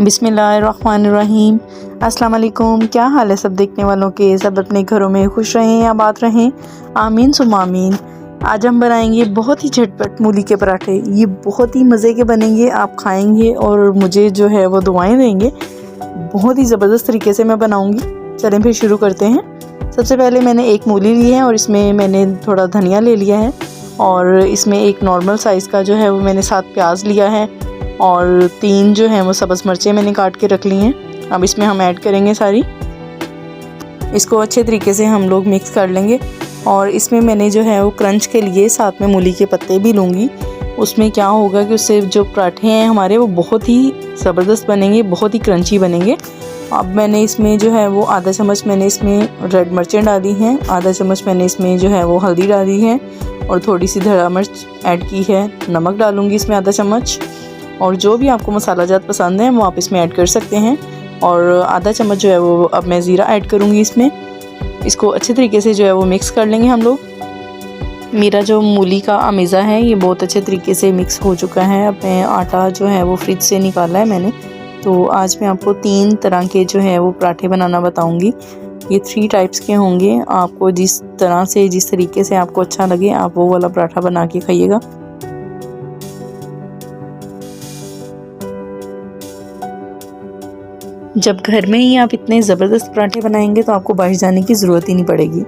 बिस्मिल्लाहिर्रहमानिर्रहीम। अस्सलाम वालेकुम। क्या हाल है सब देखने वालों के? सब अपने घरों में खुश रहें, आबाद रहें, आमीन सुम्मा आमीन। आज हम बनाएंगे बहुत ही झटपट मूली के पराठे। ये बहुत ही मज़े के बनेंगे, आप खाएंगे और मुझे जो है वो दुआएं देंगे। बहुत ही ज़बरदस्त तरीके से मैं बनाऊंगी। चलें फिर शुरू करते हैं। सबसे पहले मैंने एक मूली ली है और इसमें मैंने थोड़ा धनिया ले लिया है और इसमें एक नॉर्मल साइज़ का जो है वो मैंने 7 प्याज लिया है और 3 जो हैं वो सब्ज़ मिर्चें मैंने काट के रख ली हैं। अब इसमें हम ऐड करेंगे सारी। इसको अच्छे तरीके से हम लोग मिक्स कर लेंगे और इसमें मैंने जो है वो क्रंच के लिए साथ में मूली के पत्ते भी लूँगी। उसमें क्या होगा कि उससे जो पराठे हैं हमारे वो बहुत ही ज़बरदस्त बनेंगे, बहुत ही क्रंची बनेंगे। अब मैंने इसमें जो है वो आधा चम्मच मैंने इसमें रेड मिर्चें डाली हैं, आधा चम्मच मैंने इसमें जो है वो हल्दी डाली है और थोड़ी सी धड़ा मिर्च ऐड की है। नमक डालूँगी इसमें आधा चम्मच और जो भी आपको मसाला जात पसंद है वो आप इसमें ऐड कर सकते हैं। और आधा चम्मच जो है वो अब मैं ज़ीरा ऐड करूँगी इसमें। इसको अच्छे तरीके से जो है वो मिक्स कर लेंगे हम लोग। मेरा जो मूली का अमेज़ा है ये बहुत अच्छे तरीके से मिक्स हो चुका है। अब मैं आटा जो है वो फ्रिज से निकाला है मैंने। तो आज मैं आपको 3 तरह के जो है वो पराठे बनाना बताऊँगी। ये 3 टाइप्स के होंगे। आपको जिस तरह से जिस तरीके से आपको अच्छा लगे आप वो वाला पराठा बना के खाइएगा। जब घर में ही आप इतने ज़बरदस्त पराठे बनाएंगे तो आपको बाहर जाने की ज़रूरत ही नहीं पड़ेगी।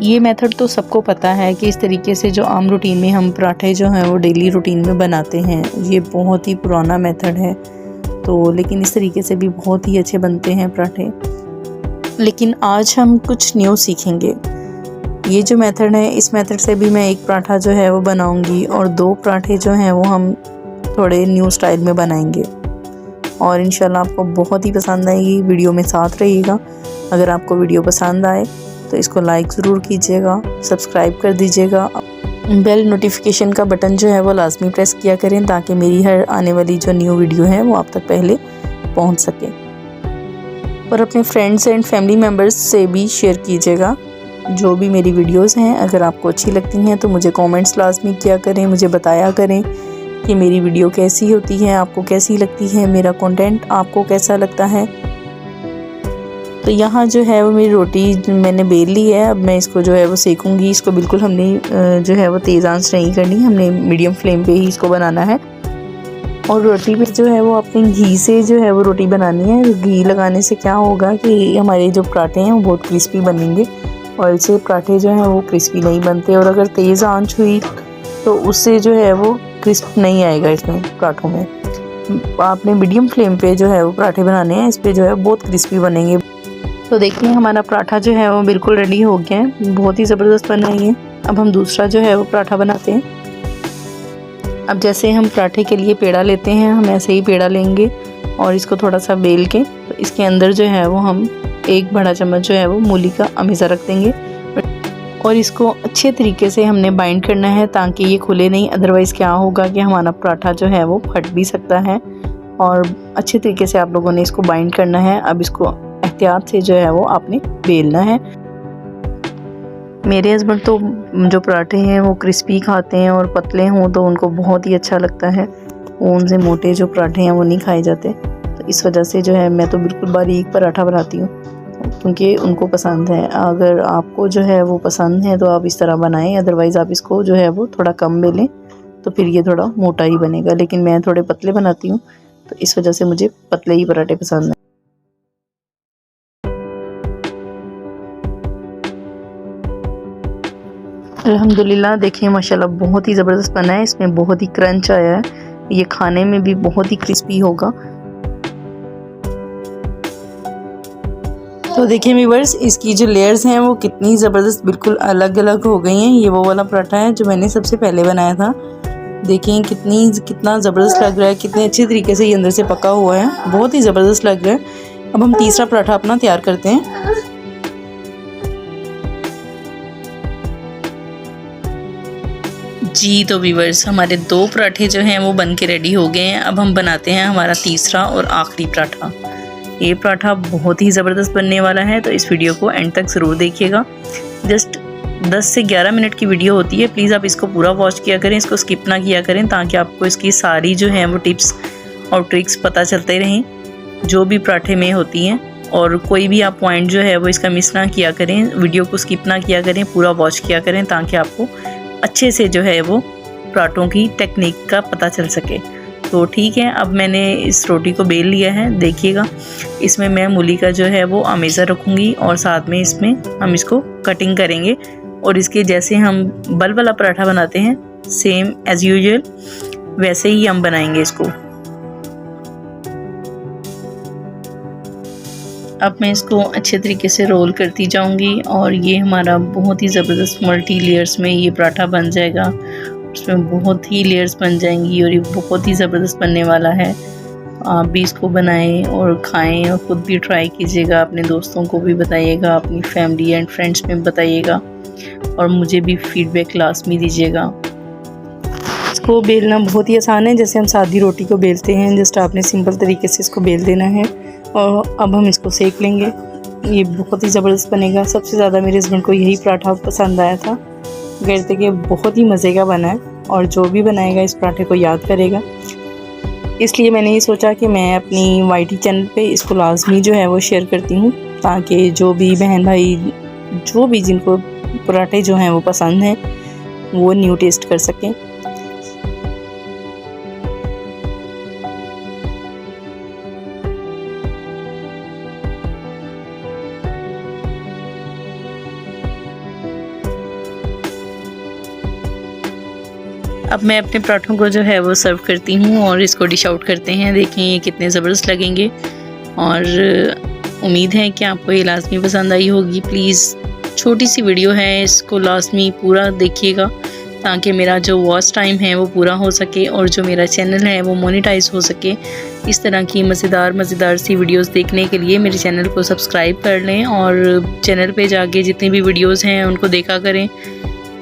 ये मेथड तो सबको पता है कि इस तरीके से जो आम रूटीन में हम पराठे जो हैं वो डेली रूटीन में बनाते हैं, ये बहुत ही पुराना मेथड है। तो लेकिन इस तरीके से भी बहुत ही अच्छे बनते हैं पराठे। लेकिन आज हम कुछ न्यू सीखेंगे। ये जो मेथड है इस मेथड से भी मैं एक पराठा जो है वो बनाऊँगी और 2 पराठे जो हैं वो हम थोड़े न्यू स्टाइल में बनाएंगे और इंशाल्लाह आपको बहुत ही पसंद आएगी। वीडियो में साथ रहिएगा। अगर आपको वीडियो पसंद आए तो इसको लाइक ज़रूर कीजिएगा, सब्सक्राइब कर दीजिएगा। बेल नोटिफिकेशन का बटन जो है वो लाजमी प्रेस किया करें ताकि मेरी हर आने वाली जो न्यू वीडियो है वो आप तक पहले पहुंच सके। और अपने फ्रेंड्स एंड फैमिली मेम्बर्स से भी शेयर कीजिएगा जो भी मेरी वीडियोज़ हैं। अगर आपको अच्छी लगती हैं तो मुझे कॉमेंट्स लाजमी किया करें, मुझे बताया करें कि मेरी वीडियो कैसी होती है, आपको कैसी लगती है, मेरा कंटेंट आपको कैसा लगता है। तो यहाँ जो है वो मेरी रोटी मैंने बेल ली है। अब मैं इसको जो है वो सेकूँगी। इसको बिल्कुल हमने जो है वो तेज़ आंच नहीं करनी, हमने मीडियम फ्लेम पे ही इसको बनाना है। और रोटी पे जो है वो अपने घी से जो है वो रोटी बनानी है। घी लगाने से क्या होगा कि हमारे जो पराठे हैं वो बहुत क्रिस्पी बनेंगे। ऑयल से पराठे जो हैं वो क्रिस्पी नहीं बनते और अगर तेज़ आंच हुई तो उससे जो है वो क्रिस्प नहीं आएगा इसमें पराठों में। आपने मीडियम फ्लेम पे जो है वो पराठे बनाने हैं, इस पे जो है बहुत क्रिस्पी बनेंगे। तो देखिए हमारा पराठा जो है वो बिल्कुल रेडी हो गया है, बहुत ही ज़बरदस्त बन रही है। अब हम दूसरा जो है वो पराठा बनाते हैं। अब जैसे हम पराठे के लिए पेड़ा लेते हैं, हम ऐसे ही पेड़ा लेंगे और इसको थोड़ा सा बेल के तो इसके अंदर जो है वो हम 1 बड़ा चम्मच जो है वो मूली का अमेज़ा रख देंगे और इसको अच्छे तरीके से हमने बाइंड करना है ताकि ये खुले नहीं। अदरवाइज़ क्या होगा कि हमारा पराठा जो है वो फट भी सकता है। और अच्छे तरीके से आप लोगों ने इसको बाइंड करना है। अब इसको एहतियात से जो है वो आपने बेलना है। मेरे हस्बैंड तो जो पराठे हैं वो क्रिस्पी खाते हैं और पतले हों तो उनको बहुत ही अच्छा लगता है। उनसे मोटे जो पराठे हैं वो नहीं खाए जाते। तो इस वजह से जो है मैं तो बिल्कुल बारीक पराठा बनाती हूँ क्योंकि उनको पसंद है। अगर आपको जो है वो पसंद है तो आप इस तरह बनाएं, अदरवाइज़ आप इसको जो है वो थोड़ा कम बेलें तो फिर ये थोड़ा मोटा ही बनेगा। लेकिन मैं थोड़े पतले बनाती हूँ तो इस वजह से मुझे पतले ही पराठे पसंद हैं। अल्हम्दुलिल्लाह देखिए माशाल्लाह बहुत ही ज़बरदस्त बना है। इसमें बहुत ही क्रंच आया है, ये खाने में भी बहुत ही क्रिस्पी होगा। तो देखिए व्यूअर्स इसकी जो लेयर्स हैं वो कितनी ज़बरदस्त बिल्कुल अलग अलग हो गई हैं। ये वो वाला पराठा है जो मैंने सबसे पहले बनाया था। देखिए कितना ज़बरदस्त लग रहा है, कितने अच्छे तरीके से ये अंदर से पका हुआ है, बहुत ही ज़बरदस्त लग रहा है। अब हम तीसरा पराठा अपना तैयार करते हैं। जी तो व्यूअर्स हमारे 2 पराठे जो हैं वो बन के रेडी हो गए हैं। अब हम बनाते हैं हमारा तीसरा और आखिरी पराठा। ये पराठा बहुत ही ज़बरदस्त बनने वाला है तो इस वीडियो को एंड तक ज़रूर देखिएगा। जस्ट 10 से 11 मिनट की वीडियो होती है, प्लीज़ आप इसको पूरा वॉच किया करें, इसको स्किप ना किया करें ताकि आपको इसकी सारी जो है वो टिप्स और ट्रिक्स पता चलते रहें। जो भी पराठे में होती हैं। और कोई भी आप पॉइंट जो है वो इसका मिस ना किया करें, वीडियो को स्किप ना किया करें, पूरा वॉच किया करें ताकि आपको अच्छे से जो है वो पराठों की टेक्निक का पता चल सके। तो ठीक है, अब मैंने इस रोटी को बेल लिया है। देखिएगा, इसमें मैं मूली का जो है वो अमेज़ा रखूँगी और साथ में इसमें हम इसको कटिंग करेंगे और इसके जैसे हम बल वाला पराठा बनाते हैं सेम एज़ यूजुअल वैसे ही हम बनाएंगे इसको। अब मैं इसको अच्छे तरीके से रोल करती जाऊंगी और ये हमारा बहुत ही ज़बरदस्त मल्टी लेयर्स में ये पराठा बन जाएगा। उसमें बहुत ही लेयर्स बन जाएंगी और ये बहुत ही ज़बरदस्त बनने वाला है। आप भी इसको बनाएं और खाएं और ख़ुद भी ट्राई कीजिएगा, अपने दोस्तों को भी बताइएगा, अपनी फैमिली एंड फ्रेंड्स में बताइएगा और मुझे भी फीडबैक लाजमी दीजिएगा। इसको बेलना बहुत ही आसान है, जैसे हम सादी रोटी को बेलते हैं, जस्ट आपने सिंपल तरीके से इसको बेल देना है और अब हम इसको सेक लेंगे। ये बहुत ही ज़बरदस्त बनेगा। सबसे ज़्यादा मेरे हस्बैंड को यही पराठा पसंद आया था, कहते कि बहुत ही मज़े का बना है और जो भी बनाएगा इस पराठे को याद करेगा। इसलिए मैंने ये सोचा कि मैं अपनी वाईटी चैनल पे इसको लाजमी जो है वो शेयर करती हूँ ताकि जो भी बहन भाई जो भी जिनको पराठे जो हैं वो पसंद हैं वो न्यू टेस्ट कर सकें। अब मैं अपने पराठों को जो है वो सर्व करती हूँ और इसको डिश आउट करते हैं। देखें ये कितने ज़बरदस्त लगेंगे और उम्मीद है कि आपको ये लाजमी पसंद आई होगी। प्लीज़ छोटी सी वीडियो है, इसको लाजमी पूरा देखिएगा ताकि मेरा जो वॉच टाइम है वो पूरा हो सके और जो मेरा चैनल है वो मोनेटाइज हो सके। इस तरह की मज़ेदार सी वीडियोस देखने के लिए मेरे चैनल को सब्सक्राइब कर लें और चैनल पे जाके जितनी भी वीडियोस हैं उनको देखा करें,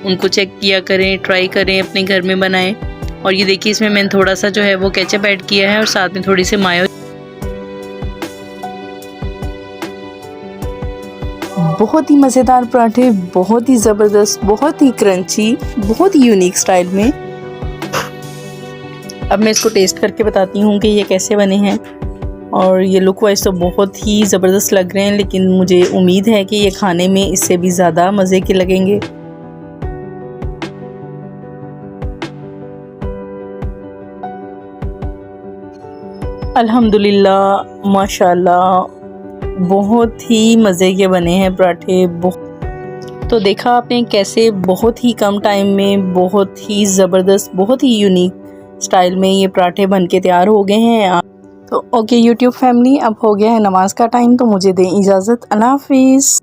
उनको चेक किया करें, ट्राई करें, अपने घर में बनाएं। और ये देखिए इसमें मैंने थोड़ा सा जो है वो केचप ऐड किया है और साथ में थोड़ी सी मायो। बहुत ही मज़ेदार पराठे, बहुत ही ज़बरदस्त, बहुत ही क्रंची, बहुत ही यूनिक स्टाइल में। अब मैं इसको टेस्ट करके बताती हूँ कि ये कैसे बने हैं। और ये लुक वाइज तो बहुत ही ज़बरदस्त लग रहे हैं, लेकिन मुझे उम्मीद है कि ये खाने में इससे भी ज़्यादा मज़े के लगेंगे। अल्हम्दुलिल्लाह माशाल्लाह बहुत ही मज़े के बने हैं पराठे। तो देखा आपने कैसे बहुत ही कम टाइम में बहुत ही ज़बरदस्त, बहुत ही यूनिक स्टाइल में ये पराठे बन के तैयार हो गए हैं। तो ओके यूट्यूब फैमिली, अब हो गया है नमाज का टाइम, तो मुझे दें इजाज़त। अल्लाह हाफिज़।